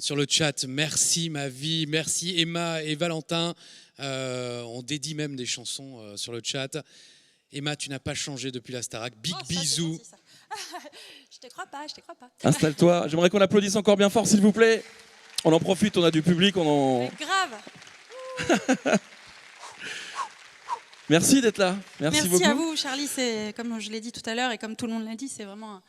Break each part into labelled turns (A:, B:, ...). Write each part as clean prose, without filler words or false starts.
A: sur le chat. Merci ma vie, merci Emma et Valentin. On dédie même des chansons sur le chat. Emma, tu n'as pas changé depuis la Starac. Big bisous.
B: Je te crois pas.
C: Installe-toi. J'aimerais qu'on applaudisse encore bien fort, s'il vous plaît. On en profite, on a du public.
B: Grave.
C: Merci d'être là. Merci beaucoup.
B: À vous, Charlie. C'est comme je l'ai dit tout à l'heure et comme tout le monde l'a dit, c'est vraiment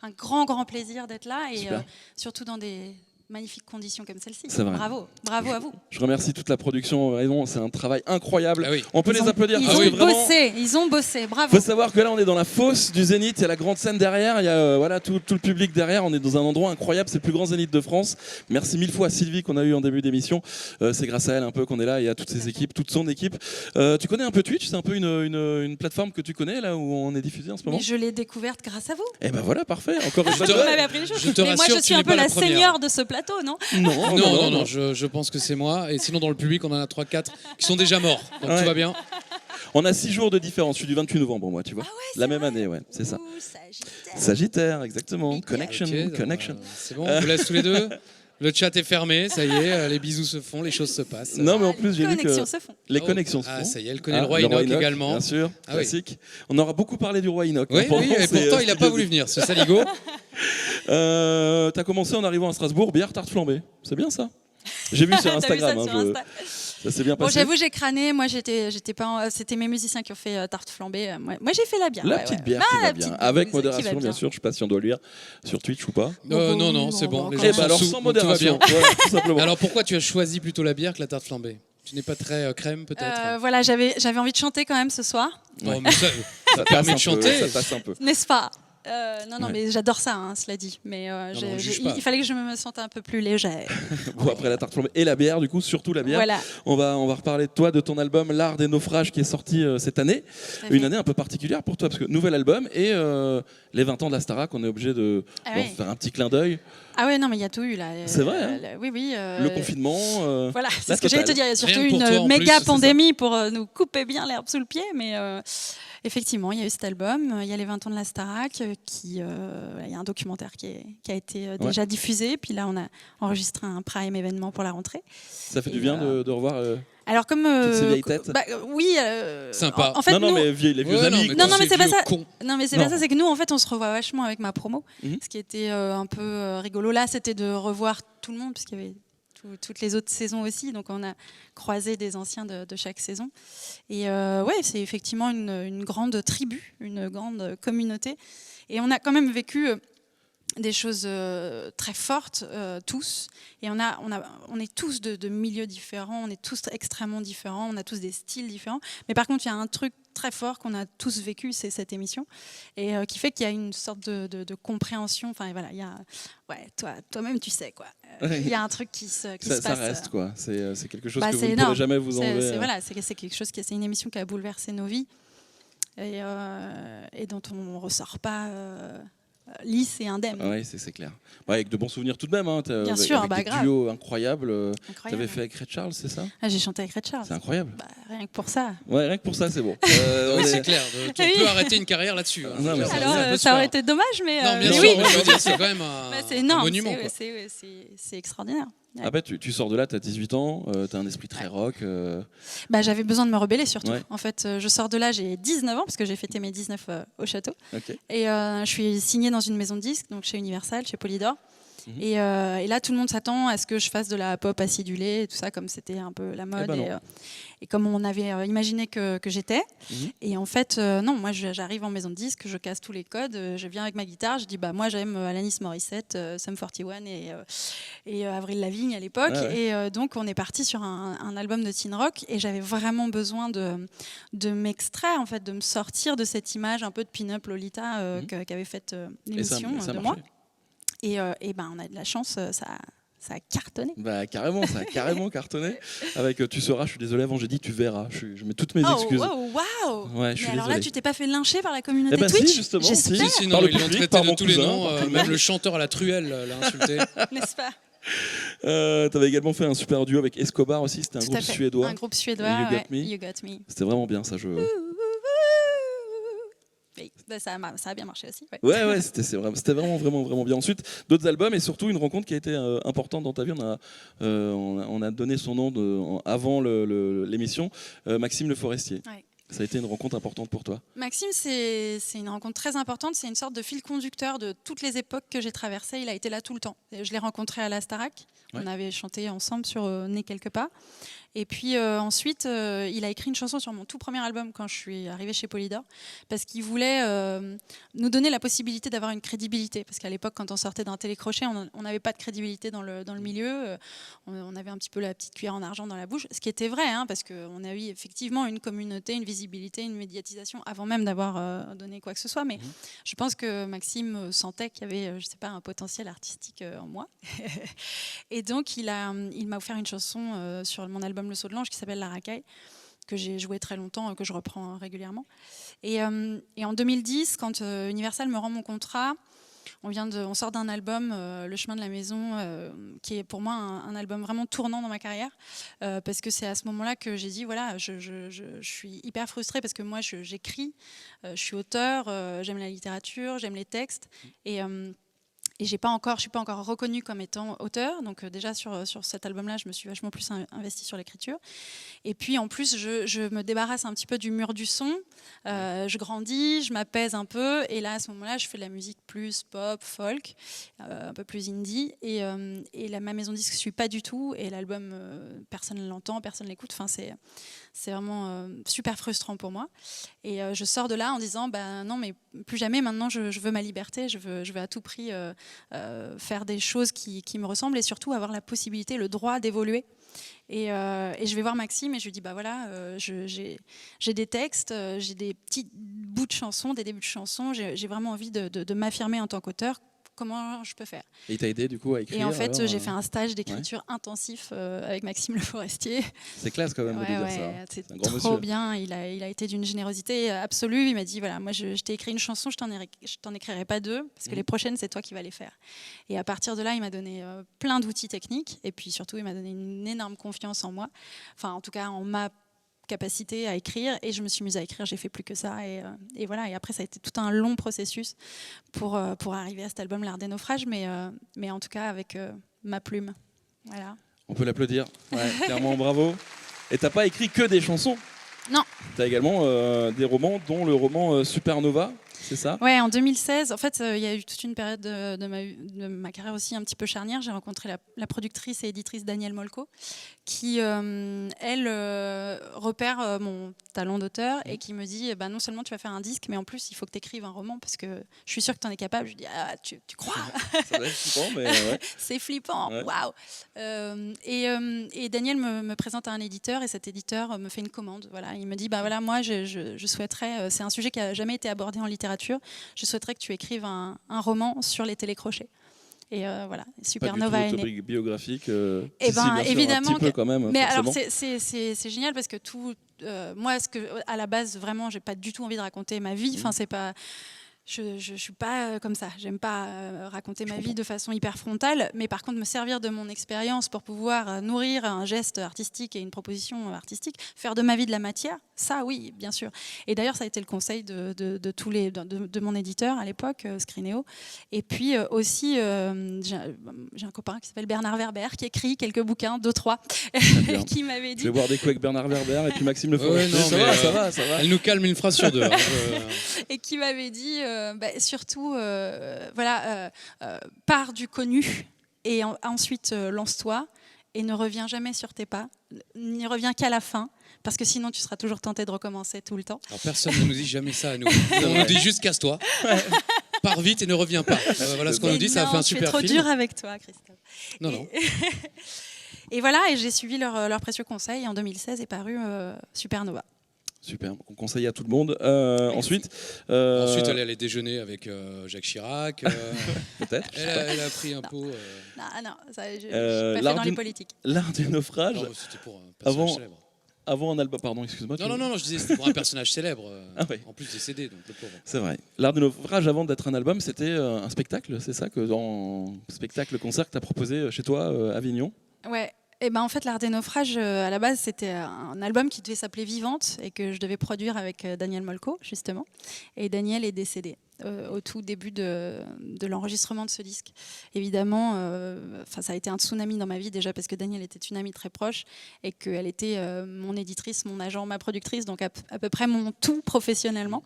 B: un grand plaisir d'être là et surtout dans des magnifiques conditions comme celle-ci.
C: C'est vrai.
B: Bravo à vous.
C: Je remercie toute la production. C'est un travail incroyable.
A: Ah oui.
C: On peut les applaudir.
B: Ils ont bossé. Bravo.
C: Il faut savoir que là, on est dans la fosse du Zénith. Il y a la grande scène derrière. Il y a tout le public derrière. On est dans un endroit incroyable. C'est le plus grand Zénith de France. Merci mille fois à Sylvie qu'on a eu en début d'émission. C'est grâce à elle un peu qu'on est là et à toutes ses équipes, toute son équipe. Tu connais un peu Twitch? C'est un peu une plateforme que tu connais là où on est diffusé en ce moment?
B: Mais je l'ai découverte grâce à vous.
C: Et ben voilà, parfait. Encore une fois.
B: Vous m'avez appris les choses. Mais moi, je suis un peu la seigneur de ce plateau, non?
A: Non, je pense que c'est moi. Et sinon, dans le public, on en a 3-4 qui sont déjà morts. Donc tout va bien.
C: On a 6 jours de différence. Je suis du 28 novembre, moi, tu vois. La même année, ouais, c'est ça. Sagittaire, exactement. Connection.
A: C'est bon, on vous laisse tous les deux. Le chat est fermé, ça y est, les bisous se font, les choses se passent.
C: Non, mais en plus, j'ai vu que les connexions se font.
A: Ah, ça y est, elle connaît le roi Enoch également.
C: Bien sûr, classique. On aura beaucoup parlé du roi Enoch.
A: Oui, et pourtant, il n'a pas voulu venir, ce saligo.
C: T'as commencé en arrivant à Strasbourg, bière tarte flambée. C'est bien ça? J'ai vu sur Instagram. Ça s'est bien passé.
B: Bon, j'avoue, j'ai crâné. Moi, j'étais pas. C'était mes musiciens qui ont fait tarte flambée. Moi, j'ai fait la bière.
C: La petite bière qui va bien. Avec modération, bien sûr. Je sais pas si on doit lire sur Twitch ou pas.
A: Non, c'est bon.
C: Alors sans modération. Tout simplement.
A: Alors pourquoi tu as choisi plutôt la bière que la tarte flambée? Tu n'es pas très crème, peut-être?
B: Voilà, j'avais envie de chanter quand même ce soir.
A: Oh, mais ça permet de chanter.
C: Ça passe un peu.
B: N'est-ce pas? Non, mais j'adore ça, cela dit. Mais il fallait que je me sente un peu plus légère.
C: Bon, après la tarte flambée et la bière, du coup, surtout la bière.
B: Voilà.
C: On va reparler de toi, de ton album L'Art des Naufrages qui est sorti cette année. Une année un peu particulière pour toi, parce que nouvel album et les 20 ans de la Starac, on est obligé de faire un petit clin d'œil.
B: Ah ouais, non, mais il y a tout eu là.
C: C'est vrai, hein.
B: Oui.
C: Le confinement.
B: Voilà, c'est ce que j'allais te dire. Il y a surtout
A: une
B: méga pandémie pour nous couper bien l'herbe sous le pied, mais effectivement, il y a eu cet album. Il y a les 20 ans de la Starac, il y a un documentaire qui a été déjà diffusé. Puis là, on a enregistré un prime événement pour la rentrée.
C: Ça fait du bien de revoir.
B: Alors comme
C: toutes ces vieilles têtes.
B: Oui.
A: Sympa.
B: En fait,
C: non, mais les vieux amis.
B: Non, mais c'est pas ça. Non, mais c'est pas ça. C'est que nous, en fait, on se revoit vachement avec ma promo. Ce qui était un peu rigolo là, c'était de revoir tout le monde, puisqu'il y avait toutes les autres saisons aussi. Donc, on a croisé des anciens de chaque saison. Et c'est effectivement une grande tribu, une grande communauté. Et on a quand même vécu des choses très fortes, tous. Et on est tous de milieux différents, on est tous extrêmement différents, on a tous des styles différents. Mais par contre, il y a un truc très fort qu'on a tous vécu, c'est cette émission, et qui fait qu'il y a une sorte de compréhension. Enfin, voilà, il y a, toi-même, tu sais, quoi. Il y a un truc qui se passe.
C: Ça reste, quoi. C'est quelque chose que vous ne pourrez jamais vous enlever.
B: C'est quelque chose c'est une émission qui a bouleversé nos vies et dont on ne ressort pas lisse et indemne.
C: Oui, c'est clair. Avec de bons souvenirs tout de même.
B: Bien sûr,
C: avec des duos incroyables. Tu avais fait avec Red Charles, c'est ça?
B: J'ai chanté avec Red Charles.
C: C'est incroyable.
B: Rien que pour ça.
C: Ouais, rien que pour ça, c'est bon.
A: Oui, c'est clair. On peut arrêter une carrière là-dessus.
B: Alors, ça aurait été dommage, mais.
A: Non, bien sûr,
B: oui.
A: je veux dire, c'est quand même un monument.
B: C'est extraordinaire.
C: Ouais. Après, tu sors de là, tu as 18 ans, tu as un esprit très rock.
B: J'avais besoin de me rebeller surtout. Ouais. En fait, je sors de là, j'ai 19 ans, parce que j'ai fêté mes 19 au château. Okay. Et je suis signée dans une maison de disques, donc chez Universal, chez Polydor. Et là, tout le monde s'attend à ce que je fasse de la pop acidulée, et tout ça, comme c'était un peu la mode. Et comme on avait imaginé que j'étais. Et en fait, non, moi, j'arrive en maison de disques, je casse tous les codes, je viens avec ma guitare, je dis, moi, j'aime Alanis Morissette, Sum 41 et Avril Lavigne à l'époque. Et donc, on est parti sur un album de teen rock, et j'avais vraiment besoin de m'extraire, en fait, de me sortir de cette image un peu de pin-up Lolita qu'avait faite l'émission de moi. Et on a de la chance, ça a cartonné.
C: Carrément, ça a carrément cartonné. Avec Tu seras, je suis désolé, avant j'ai dit tu verras. Je mets toutes mes excuses.
B: Waouh.
C: Ouais, je suis
B: alors
C: désolé.
B: là, tu t'es pas fait lyncher par la communauté Twitch?
C: Si, justement.
A: Si, non, ils l'ont traité de tous les noms. Même le chanteur à la truelle l'a insulté.
B: N'est-ce pas?
C: Tu avais également fait un super duo avec Escobar aussi. C'était un groupe suédois.
B: Un groupe suédois,
C: You Got Me.
B: You Got Me.
C: C'était vraiment bien ça.
B: Ça a bien marché aussi.
C: Ouais, c'était vraiment bien. Ensuite, d'autres albums et surtout une rencontre qui a été importante dans ta vie. On a donné son nom avant l'émission, Maxime Le Forestier. Ouais. Ça a été une rencontre importante pour toi?
B: Maxime, c'est une rencontre très importante. C'est une sorte de fil conducteur de toutes les époques que j'ai traversées. Il a été là tout le temps. Je l'ai rencontré à la Starac. Ouais. On avait chanté ensemble sur Né quelque part. Et puis ensuite, il a écrit une chanson sur mon tout premier album quand je suis arrivée chez Polydor, parce qu'il voulait nous donner la possibilité d'avoir une crédibilité. Parce qu'à l'époque, quand on sortait d'un télécrochet, on n'avait pas de crédibilité dans le milieu. On avait un petit peu la petite cuillère en argent dans la bouche, ce qui était vrai, hein, parce qu'on a eu effectivement une communauté, une visibilité, une médiatisation avant même d'avoir donné quoi que ce soit. Mais je pense que Maxime sentait qu'il y avait, je sais pas, un potentiel artistique en moi. Et donc, il m'a offert une chanson sur mon album Le Saut de l'Ange qui s'appelle La Racaille, que j'ai joué très longtemps, que je reprends régulièrement. Et en 2010, quand Universal me rend mon contrat, on sort d'un album, Le Chemin de la Maison, qui est pour moi un album vraiment tournant dans ma carrière, parce que c'est à ce moment-là que j'ai dit, voilà, je suis hyper frustrée parce que moi j'écris, je suis auteur, j'aime la littérature, j'aime les textes, et je ne suis pas encore reconnue comme étant auteur. Donc déjà sur cet album-là, je me suis vachement plus investie sur l'écriture. Et puis en plus, je me débarrasse un petit peu du mur du son. Je grandis, je m'apaise un peu. Et là, à ce moment-là, je fais de la musique plus pop, folk, un peu plus indie. Et ma maison de disque ne suit pas du tout. Et l'album, personne ne l'entend, personne ne l'écoute. Enfin, c'est vraiment super frustrant pour moi. Et je sors de là en disant, non, mais plus jamais, maintenant, je veux ma liberté. Je veux à tout prix faire des choses qui me ressemblent et surtout avoir la possibilité, le droit d'évoluer. Et je vais voir Maxime et je lui dis, voilà, j'ai des textes, j'ai des petits bouts de chansons, des débuts de chansons, j'ai vraiment envie de m'affirmer en tant qu'auteur. Comment je peux faire?
C: Et il t'a aidé du coup à écrire?
B: Et en fait, j'ai fait un stage d'écriture intensif avec Maxime Le Forestier.
C: C'est classe quand même de dire ça.
B: C'est un grand trop monsieur. Bien. Il a été d'une générosité absolue. Il m'a dit, voilà, moi je t'ai écrit une chanson, je t'en écrirai pas deux, parce que les prochaines, c'est toi qui vas les faire. Et à partir de là, il m'a donné plein d'outils techniques. Et puis surtout, il m'a donné une énorme confiance en moi. Enfin, en tout cas, en ma capacité à écrire, et je me suis mise à écrire, j'ai fait plus que ça, et voilà. Et après ça a été tout un long processus pour arriver à cet album L'Art des Naufrages, mais en tout cas avec ma plume. Voilà.
C: On peut l'applaudir, clairement, bravo. Et t'as pas écrit que des chansons?
B: Non.
C: T'as également des romans, dont le roman Supernova. C'est ça?
B: Ouais, en 2016, en fait, il y a eu toute une période de ma carrière aussi un petit peu charnière. J'ai rencontré la productrice et éditrice Danielle Molko, qui, elle, repère mon talent d'auteur et qui me dit, non seulement tu vas faire un disque, mais en plus, il faut que tu écrives un roman parce que je suis sûre que tu en es capable. Je dis, tu crois?
C: Ça va être flippant, mais ouais.
B: C'est flippant, waouh! Et Danielle me présente à un éditeur et cet éditeur me fait une commande. Voilà, il me dit, voilà, moi, je souhaiterais, c'est un sujet qui n'a jamais été abordé en littérature, je souhaiterais que tu écrives un roman sur les télécrochets. Et voilà, Supernova
C: est né. Pas du tout autobiographique.
B: Et évidemment,
C: un petit peu quand même.
B: Mais alors c'est génial parce que moi, à la base, vraiment, j'ai pas du tout envie de raconter ma vie. Enfin, c'est pas. Je suis pas comme ça. J'aime pas raconter ma vie de façon hyper frontale, mais par contre me servir de mon expérience pour pouvoir nourrir un geste artistique et une proposition artistique, faire de ma vie de la matière, ça oui, bien sûr. Et d'ailleurs ça a été le conseil de mon éditeur à l'époque, Scrinéo. Et puis aussi j'ai un copain qui s'appelle Bernard Werber qui écrit quelques bouquins, 2-3, qui m'avait dit.
C: Je vais boire des coups avec Bernard Werber et puis Maxime Le Forestier. Ça va.
A: Elle nous calme une phrase sur deux.
B: Et qui m'avait dit. Surtout, pars du connu et ensuite lance-toi et ne reviens jamais sur tes pas, n'y reviens qu'à la fin, parce que sinon tu seras toujours tenté de recommencer tout le temps.
A: Alors personne ne nous dit jamais ça à nous. On nous dit juste casse-toi, pars vite et ne reviens pas. Voilà ce qu'on nous dit, ça a fait un super film.
B: Je suis trop dur avec toi, Christophe.
A: Non.
B: Et voilà, et j'ai suivi leurs précieux conseils et en 2016 est paru Supernova.
C: Super, on conseille à tout le monde. Ensuite,
A: elle est allée déjeuner avec Jacques Chirac.
C: Peut-être.
A: Elle a pris un pot.
B: Non, ça, je suis pas fait dans les politiques.
C: L'Art des Naufrages.
A: Non, c'était pour un personnage célèbre.
C: Avant un album, pardon, excuse-moi.
A: Non, je disais c'était pour un personnage célèbre. En plus décédé, donc le pauvre.
C: C'est vrai. L'Art des Naufrages, avant d'être un album, c'était un spectacle, c'est ça, un spectacle-concert que tu as proposé chez toi à Avignon?
B: Ouais. En fait, L'Art des naufrages, à la base, c'était un album qui devait s'appeler Vivante et que je devais produire avec Daniel Molko, justement. Et Daniel est décédé au tout début de l'enregistrement de ce disque. Évidemment, ça a été un tsunami dans ma vie, déjà parce que Daniel était une amie très proche et qu'elle était mon éditrice, mon agent, ma productrice, donc à peu près mon tout professionnellement.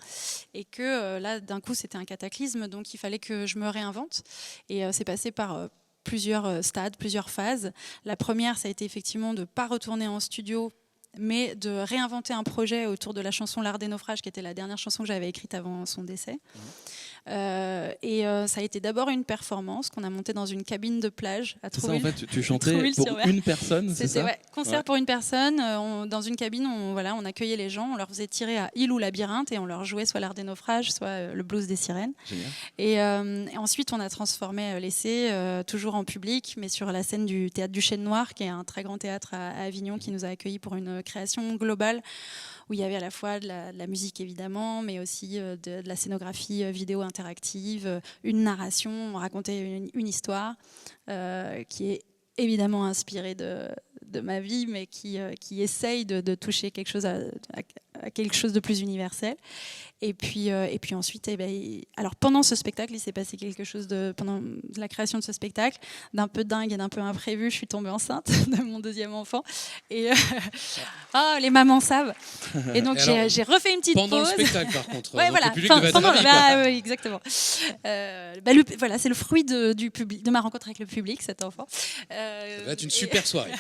B: Et que là, d'un coup, c'était un cataclysme, donc il fallait que je me réinvente. Et c'est passé par plusieurs stades, plusieurs phases. La première, ça a été effectivement de ne pas retourner en studio, mais de réinventer un projet autour de la chanson L'Art des naufrages, qui était la dernière chanson que j'avais écrite avant son décès. Ça a été d'abord une performance qu'on a montée dans une cabine de plage à Trouville.
C: C'est ça, en fait, tu chantais pour une personne, c'est ça ?
B: Concert pour une personne. Dans une cabine, on accueillait les gens, on leur faisait tirer à île ou labyrinthe et on leur jouait soit L'Art des naufrages, soit le blues des sirènes. Et ensuite, on a transformé l'essai, toujours en public, mais sur la scène du Théâtre du Chêne Noir, qui est un très grand théâtre à Avignon, qui nous a accueillis pour une création globale, où il y avait à la fois de la musique évidemment, mais aussi de la scénographie vidéo interactive, une narration, on racontait une histoire qui est évidemment inspirée de ma vie, mais qui essaye de toucher quelque chose à quelque chose de plus universel. Et puis ensuite, alors pendant ce spectacle, il s'est passé quelque chose pendant la création de ce spectacle, d'un peu dingue et d'un peu imprévu. Je suis tombée enceinte de mon deuxième enfant. Et les mamans savent. Et donc j'ai refait une petite pause.
A: Pendant le spectacle, par contre.
B: Ouais, voilà.
A: Le public devait être ravi,
B: oui, exactement. Voilà, c'est le fruit du public, de ma rencontre avec le public, cet enfant.
A: Ça va être une super soirée.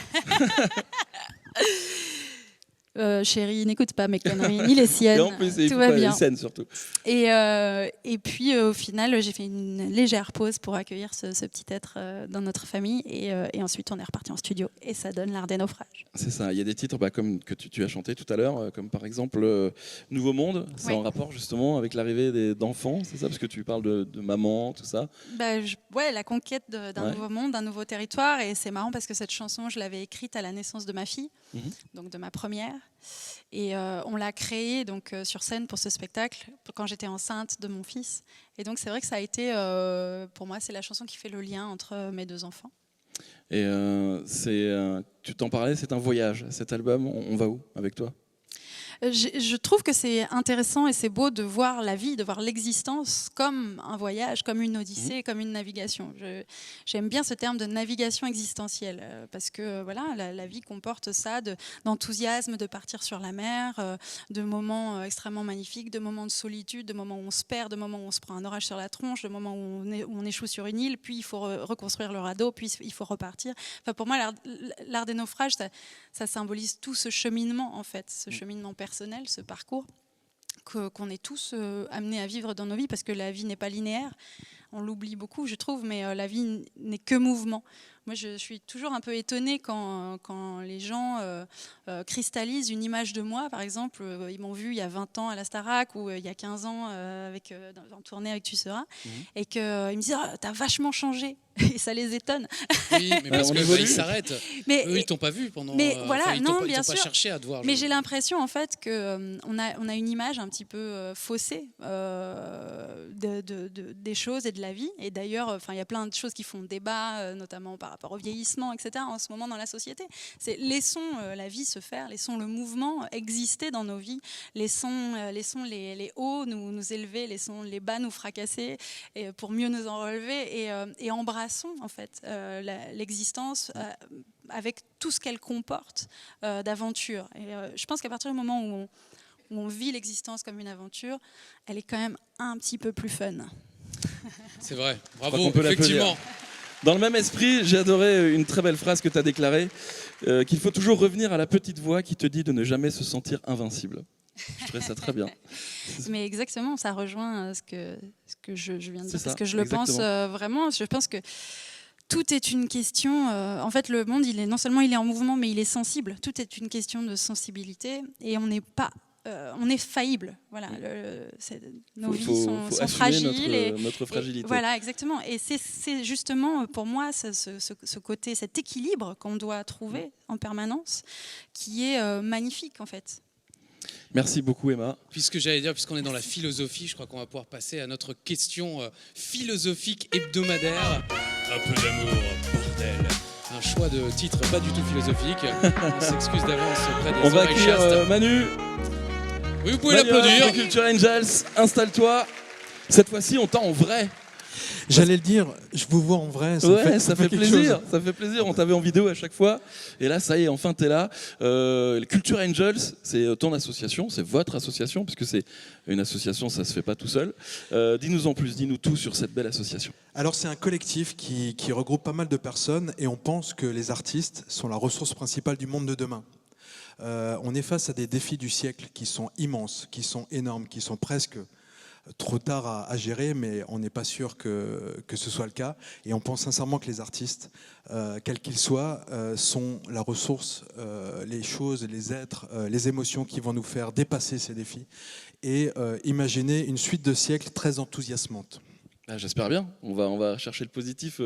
B: Chérie, n'écoute pas mes conneries, ni les siennes.
C: En plus,
B: tout va bien.
C: Les scènes surtout.
B: Et puis au final, j'ai fait une légère pause pour accueillir ce petit être dans notre famille. Et ensuite, on est reparti en studio. Et ça donne L'Art des naufrages.
C: C'est ça. Il y a des titres comme que tu as chanté tout à l'heure, comme par exemple Nouveau Monde. C'est en rapport justement avec l'arrivée d'enfants, c'est ça, parce que tu parles de maman, tout ça.
B: La conquête d'un nouveau monde, d'un nouveau territoire. Et c'est marrant parce que cette chanson, je l'avais écrite à la naissance de ma fille, donc de ma première. Et on l'a créée donc sur scène pour ce spectacle quand j'étais enceinte de mon fils. Et donc c'est vrai que ça a été, pour moi, c'est la chanson qui fait le lien entre mes deux enfants.
C: Et tu t'en parlais, c'est un voyage. Cet album, on va où avec toi ?
B: Je trouve que c'est intéressant et c'est beau de voir la vie, de voir l'existence comme un voyage, comme une odyssée, comme une navigation. J'aime bien ce terme de navigation existentielle parce que la vie comporte ça, d'enthousiasme, de partir sur la mer, de moments extrêmement magnifiques, de moments de solitude, de moments où on se perd, de moments où on se prend un orage sur la tronche, de moments où on échoue sur une île, puis il faut reconstruire le radeau, puis il faut repartir. Enfin, pour moi, l'art des naufrages, ça symbolise tout ce cheminement, en fait, ce cheminement personnel, ce parcours qu'on est tous amenés à vivre dans nos vies, parce que la vie n'est pas linéaire. On l'oublie beaucoup, je trouve, mais la vie n'est que mouvement. Moi, je suis toujours un peu étonnée quand les gens cristallisent une image de moi. Par exemple, ils m'ont vu il y a 20 ans à la Starac ou il y a 15 ans en tournée avec Tu seras, et qu'ils me disent « t'as vachement changé ». Et ça les étonne.
A: Oui, mais parce qu'ils s'arrêtent.
B: Mais,
A: eux, ils t'ont pas vu pendant.
B: Mais voilà,
A: ils
B: non,
A: t'ont
B: bien
A: pas
B: sûr.
A: cherché à te voir.
B: Mais j'ai l'impression en fait que on a une image un petit peu faussée des choses et de la vie. Et d'ailleurs, il y a plein de choses qui font débat, notamment par rapport au vieillissement, etc. En ce moment dans la société, laissons la vie se faire, laissons le mouvement exister dans nos vies, laissons les hauts nous élever, laissons les bas nous fracasser, pour mieux nous en relever et embrasser en fait l'existence avec tout ce qu'elle comporte d'aventure. Et je pense qu'à partir du moment où on vit l'existence comme une aventure, elle est quand même un petit peu plus fun.
A: C'est vrai, bravo, effectivement.
C: Dans le même esprit, j'ai adoré une très belle phrase que tu as déclarée, qu'il faut toujours revenir à la petite voix qui te dit de ne jamais se sentir invincible. Je trouvais ça très bien.
B: Mais exactement, ça rejoint ce que je viens de dire. Parce que je le
C: exactement.
B: pense vraiment. Je pense que tout est une question. En fait, le monde, non seulement il est en mouvement, mais il est sensible. Tout est une question de sensibilité. Et on n'est pas. On est faillible. Voilà, nos vies sont fragiles.
C: Notre fragilité.
B: Voilà, exactement. Et c'est justement pour moi ce côté, cet équilibre qu'on doit trouver en permanence, qui est magnifique en fait.
C: Merci beaucoup Emma.
A: Puisqu'on est dans la philosophie, je crois qu'on va pouvoir passer à notre question philosophique hebdomadaire. Un peu d'amour, bordel. Un choix de titre pas du tout philosophique. On s'excuse d'avance auprès des
C: On va
A: oreilles chastes.
C: accueillir Manu.
A: Oui, vous pouvez
C: Manu
A: l'applaudir.
C: de Culture Angels, installe-toi. Cette fois-ci, on t'a en vrai.
D: J'allais le dire, je vous vois en vrai.
C: Ça fait plaisir. Ça fait plaisir. On t'avait en vidéo à chaque fois. Et là, ça y est, enfin, t'es là. Culture Angels, c'est ton association, c'est votre association, puisque c'est une association, ça se fait pas tout seul. Dis-nous en plus, dis-nous tout sur cette belle association.
D: Alors, c'est un collectif qui regroupe pas mal de personnes et on pense que les artistes sont la ressource principale du monde de demain. On est face à des défis du siècle qui sont immenses, qui sont énormes, qui sont presque trop tard à gérer, mais on n'est pas sûr que ce soit le cas. Et on pense sincèrement que les artistes, quels qu'ils soient, sont la ressource, les choses, les êtres, les émotions qui vont nous faire dépasser ces défis et imaginer une suite de siècles très enthousiasmante.
C: J'espère bien. On va chercher le positif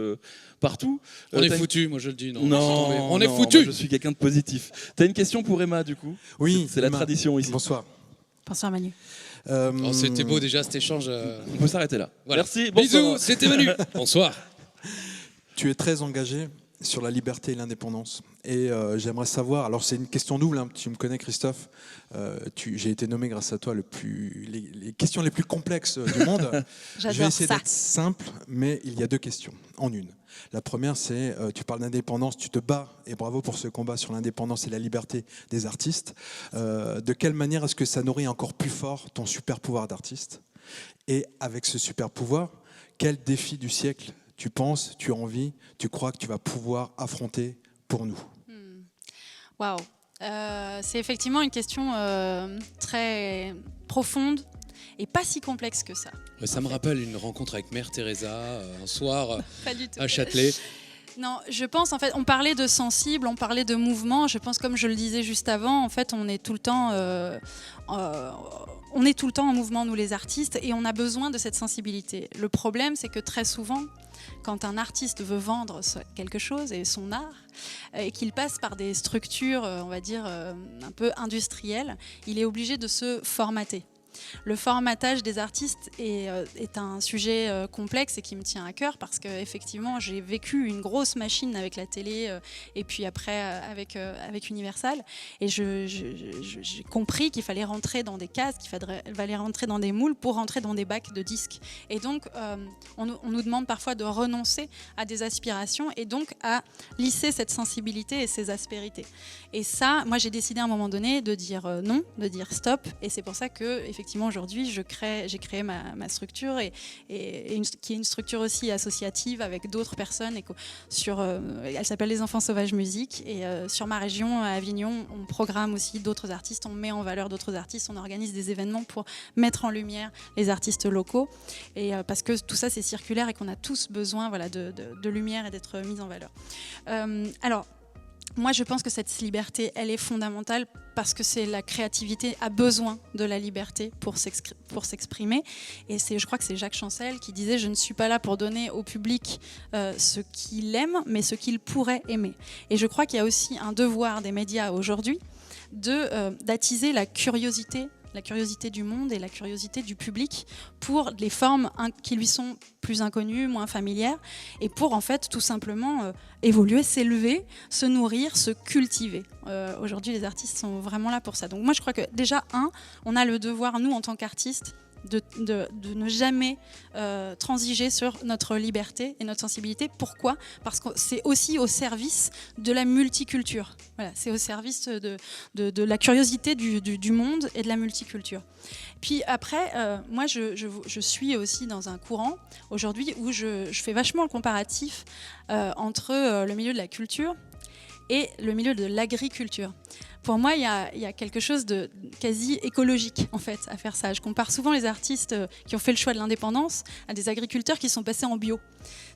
C: partout.
A: On est foutu, moi je le dis.
C: Non,
A: on est foutu.
C: Je suis quelqu'un de positif. T'as une question pour Emma, du coup?
D: Oui,
C: c'est la tradition ici.
D: Bonsoir.
B: Bonsoir Manu.
A: C'était beau déjà cet échange.
C: On peut s'arrêter là.
A: Voilà.
C: Merci. Bonsoir.
A: Bisous, c'était Manu. Bonsoir.
D: Tu es très engagé sur la liberté et l'indépendance. Et j'aimerais savoir, alors c'est une question double, hein, tu me connais Christophe, j'ai été nommé grâce à toi les questions les plus complexes du monde. Je vais essayer d'être simple, mais il y a deux questions en une. La première, c'est, tu parles d'indépendance, tu te bats, et bravo pour ce combat sur l'indépendance et la liberté des artistes. De quelle manière est-ce que ça nourrit encore plus fort ton super pouvoir d'artiste? Et avec ce super pouvoir, quel défi du siècle tu penses, tu as envie, tu crois que tu vas pouvoir affronter pour nous?
B: Waouh, c'est effectivement une question très profonde et pas si complexe que ça.
A: Ça me rappelle une rencontre avec Mère Teresa un soir
B: pas du tout.
A: à Châtelet.
B: Non, je pense en fait, on parlait de sensible, on parlait de mouvement. Je pense, comme je le disais juste avant, en fait, on est tout le temps en mouvement, nous les artistes, et on a besoin de cette sensibilité. Le problème, c'est que très souvent, quand un artiste veut vendre quelque chose et son art, et qu'il passe par des structures, on va dire, un peu industrielles, il est obligé de se formater. Le formatage des artistes est un sujet complexe et qui me tient à cœur parce qu'effectivement j'ai vécu une grosse machine avec la télé et puis après avec Universal, et j'ai compris qu'il fallait rentrer dans des cases, qu'il fallait rentrer dans des moules pour rentrer dans des bacs de disques. Et donc on nous demande parfois de renoncer à des aspirations et donc à lisser cette sensibilité et ces aspérités. Et ça, moi j'ai décidé à un moment donné de dire non, de dire stop, et c'est pour ça que effectivement aujourd'hui j'ai créé ma structure qui est une structure aussi associative avec d'autres personnes, et elle s'appelle Les Enfants Sauvages Musique, et sur ma région à Avignon on programme aussi d'autres artistes, on met en valeur d'autres artistes, on organise des événements pour mettre en lumière les artistes locaux, et parce que tout ça c'est circulaire et qu'on a tous besoin, voilà, de lumière et d'être mis en valeur. Alors moi, je pense que cette liberté, elle est fondamentale parce que la créativité a besoin de la liberté pour s'exprimer. Et je crois que c'est Jacques Chancel qui disait « Je ne suis pas là pour donner au public ce qu'il aime, mais ce qu'il pourrait aimer ». Et je crois qu'il y a aussi un devoir des médias aujourd'hui d'attiser la curiosité du monde et la curiosité du public pour les formes qui lui sont plus inconnues, moins familières, et pour en fait tout simplement évoluer, s'élever, se nourrir, se cultiver. Aujourd'hui, les artistes sont vraiment là pour ça. Donc moi, je crois que déjà, on a le devoir, nous, en tant qu'artistes, de ne jamais transiger sur notre liberté et notre sensibilité. Pourquoi ? Parce que c'est aussi au service de la multiculture. Voilà, c'est au service de la curiosité du monde et de la multiculture. Puis après, moi, je suis aussi dans un courant aujourd'hui où je fais vachement le comparatif entre le milieu de la culture et le milieu de l'agriculture. Pour moi, il y a quelque chose de quasi écologique en fait à faire ça. Je compare souvent les artistes qui ont fait le choix de l'indépendance à des agriculteurs qui sont passés en bio.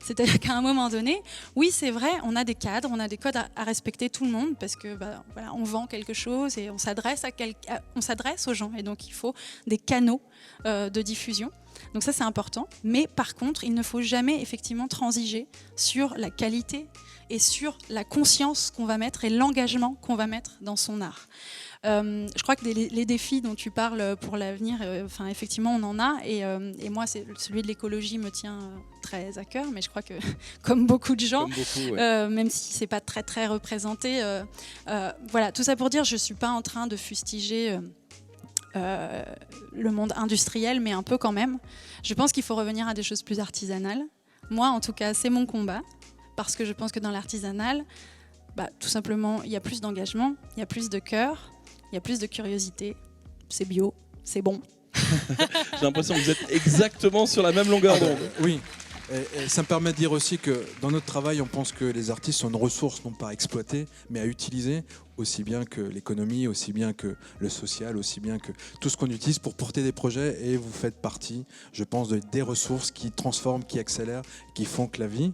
B: C'est-à-dire qu'à un moment donné, oui, c'est vrai, on a des cadres, on a des codes à respecter tout le monde parce que voilà, on vend quelque chose et on s'adresse aux gens, et donc il faut des canaux de diffusion. Donc ça, c'est important. Mais par contre, il ne faut jamais effectivement transiger sur la qualité et sur la conscience qu'on va mettre et l'engagement qu'on va mettre dans son art. Je crois que les défis dont tu parles pour l'avenir, effectivement, on en a. Et moi, celui de l'écologie me tient très à cœur. Mais je crois que, comme beaucoup de gens, même si c'est pas très très représenté, voilà. Tout ça pour dire, je suis pas en train de fustiger le monde industriel, mais un peu quand même. Je pense qu'il faut revenir à des choses plus artisanales. Moi, en tout cas, c'est mon combat, parce que je pense que dans l'artisanal, tout simplement, il y a plus d'engagement, il y a plus de cœur. Il y a plus de curiosité, c'est bio, c'est bon.
C: J'ai l'impression que vous êtes exactement sur la même longueur d'onde.
D: Oui, et ça me permet de dire aussi que dans notre travail, on pense que les artistes sont une ressource non pas à exploiter, mais à utiliser, aussi bien que l'économie, aussi bien que le social, aussi bien que tout ce qu'on utilise pour porter des projets. Et vous faites partie, je pense, des ressources qui transforment, qui accélèrent, qui font que la vie,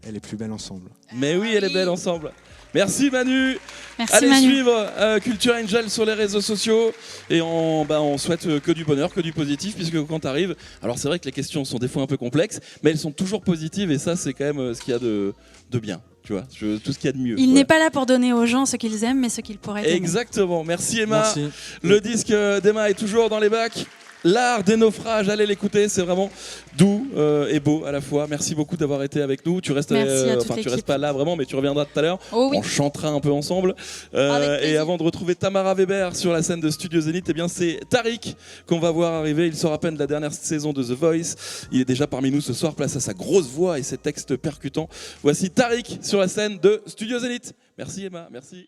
D: elle est plus belle ensemble.
C: Mais oui, elle est belle ensemble. Merci Manu.
B: Merci
C: Allez
B: Manu.
C: suivre Culture Angel sur les réseaux sociaux et on souhaite que du bonheur, que du positif, puisque quand tu arrives, alors c'est vrai que les questions sont des fois un peu complexes, mais elles sont toujours positives et ça c'est quand même ce qu'il y a de bien, tu vois, tout ce qu'il y a de mieux.
B: Il n'est pas là pour donner aux gens ce qu'ils aiment, mais ce qu'ils pourraient donner.
C: Exactement, merci Emma.
D: Merci.
C: Le disque d'Emma est toujours dans les bacs. L'art des naufrages, allez l'écouter, c'est vraiment doux et beau à la fois. Merci beaucoup d'avoir été avec nous. Tu restes, tu restes pas là vraiment, mais tu reviendras tout à l'heure.
B: Oh oui.
C: On chantera un peu ensemble. Et avant de retrouver Tamara Weber sur la scène de Studio Zénith, eh bien c'est Tariq qu'on va voir arriver. Il sort à peine de la dernière saison de The Voice. Il est déjà parmi nous ce soir, place à sa grosse voix et ses textes percutants. Voici Tariq sur la scène de Studio Zénith. Merci Emma, merci.